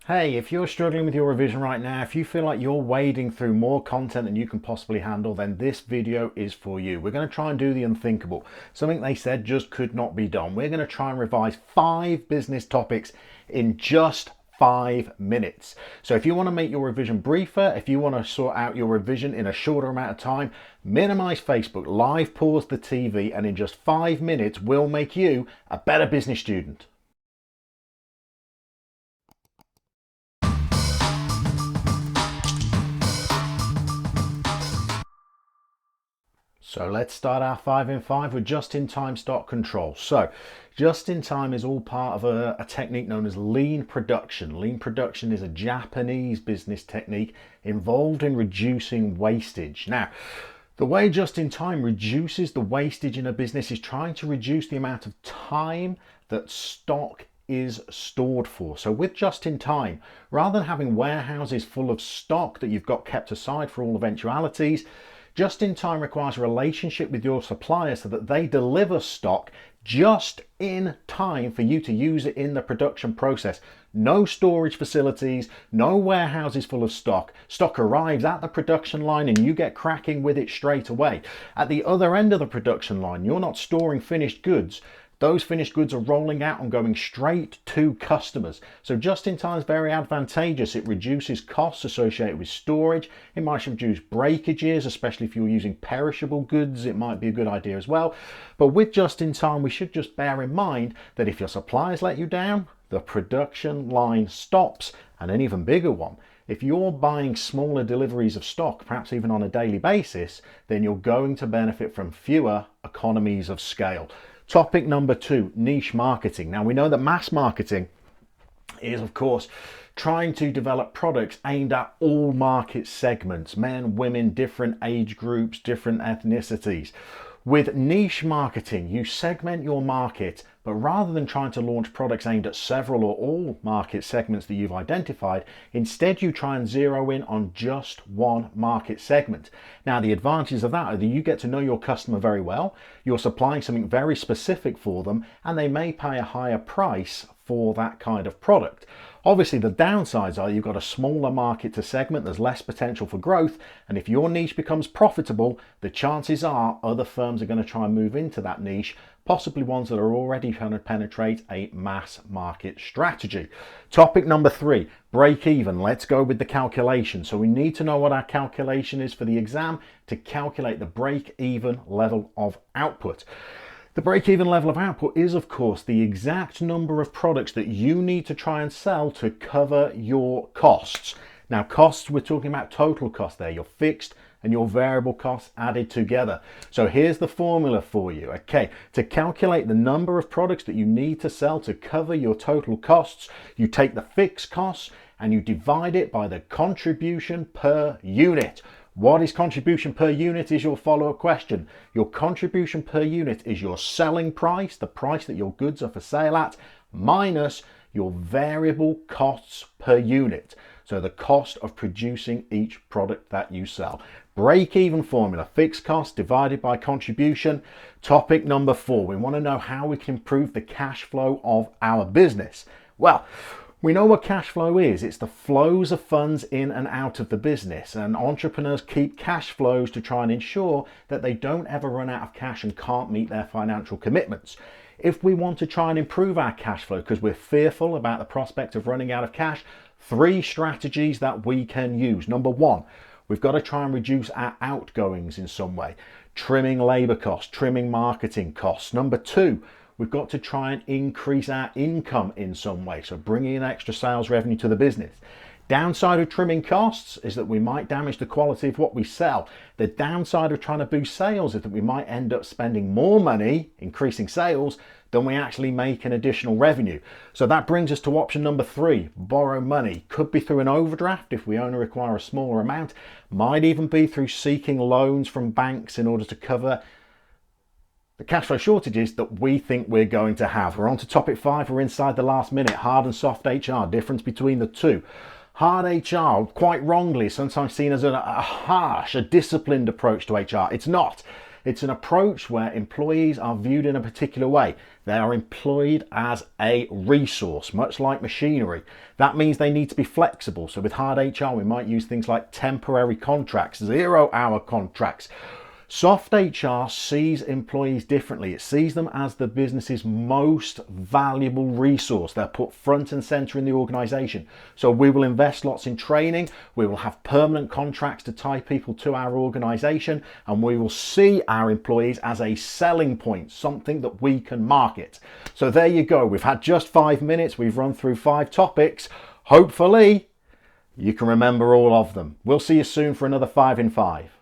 Hey, if you're struggling with your revision right now, if you feel like you're wading through more content than you can possibly handle, then this video is for you. We're going to try and do the unthinkable. Something they said just could not be done. We're going to try and revise 5 business topics in just 5 minutes. So if you want to make your revision briefer, if you want to sort out your revision in a shorter amount of time, minimize Facebook, live pause the TV, and in just 5 minutes, we'll make you a better business student. So let's start our 5 in 5 with just-in-time stock control. So just-in-time is all part of a technique known as lean production. Lean production is a Japanese business technique involved in reducing wastage. Now, the way just-in-time reduces the wastage in a business is trying to reduce the amount of time that stock is stored for. So with just-in-time, rather than having warehouses full of stock that you've got kept aside for all eventualities, just-in-time requires a relationship with your supplier so that they deliver stock just in time for you to use it in the production process. No storage facilities, no warehouses full of stock. Stock arrives at the production line and you get cracking with it straight away. At the other end of the production line, you're not storing finished goods. Those finished goods are rolling out and going straight to customers. So just-in-time is very advantageous. It reduces costs associated with storage. It might reduce breakages, especially if you're using perishable goods. It might be a good idea as well. But with just-in-time, we should just bear in mind that if your suppliers let you down, the production line stops. And an even bigger one, if you're buying smaller deliveries of stock, perhaps even on a daily basis, then you're going to benefit from fewer economies of scale. Topic number 2, niche marketing. Now we know that mass marketing is, of course, trying to develop products aimed at all market segments, men, women, different age groups, different ethnicities. With niche marketing, you segment your market, but rather than trying to launch products aimed at several or all market segments that you've identified, instead you try and zero in on just one market segment. Now, the advantages of that are that you get to know your customer very well, you're supplying something very specific for them, and they may pay a higher price for that kind of product. Obviously, the downsides are you've got a smaller market to segment, there's less potential for growth, and if your niche becomes profitable, the chances are other firms are going to try and move into that niche, possibly ones that are already trying to penetrate a mass market strategy. Topic number 3, break even. Let's go with the calculation. So we need to know what our calculation is for the exam to calculate the break even level of output. The break-even level of output is, of course, the exact number of products that you need to try and sell to cover your costs. Now, costs, we're talking about total cost there, your fixed and your variable costs added together. So here's the formula for you, okay? To calculate the number of products that you need to sell to cover your total costs, you take the fixed costs and you divide it by the contribution per unit. What is contribution per unit is your follow-up question. Your contribution per unit is your selling price, the price that your goods are for sale at, minus your variable costs per unit. So the cost of producing each product that you sell. Break-even formula, fixed cost divided by contribution. Topic number 4, we want to know how we can improve the cash flow of our business. Well, we know what cash flow is. It's the flows of funds in and out of the business, and entrepreneurs keep cash flows to try and ensure that they don't ever run out of cash and can't meet their financial commitments. If we want to try and improve our cash flow because we're fearful about the prospect of running out of cash, 3 strategies that we can use. Number 1, we've got to try and reduce our outgoings in some way. Trimming labor costs, trimming marketing costs. Number 2, we've got to try and increase our income in some way, so bringing in extra sales revenue to the business. Downside of trimming costs is that we might damage the quality of what we sell. The downside of trying to boost sales is that we might end up spending more money increasing sales than we actually make in additional revenue. So that brings us to option number 3, borrow money. Could be through an overdraft if we only require a smaller amount, might even be through seeking loans from banks in order to cover the cash flow shortages that we think we're going to have. We're on to topic 5, we're inside the last minute, hard and soft HR, difference between the two. Hard HR, quite wrongly, sometimes seen as a harsh, a disciplined approach to HR. It's not. It's an approach where employees are viewed in a particular way. They are employed as a resource, much like machinery. That means they need to be flexible. So with hard HR, we might use things like temporary contracts, 0-hour contracts. Soft HR sees employees differently. It sees them as the business's most valuable resource. They're put front and center in the organization. So we will invest lots in training. We will have permanent contracts to tie people to our organization, and we will see our employees as a selling point, something that we can market. So there you go. We've had just 5 minutes. We've run through 5 topics. Hopefully you can remember all of them. We'll see you soon for another 5 in 5.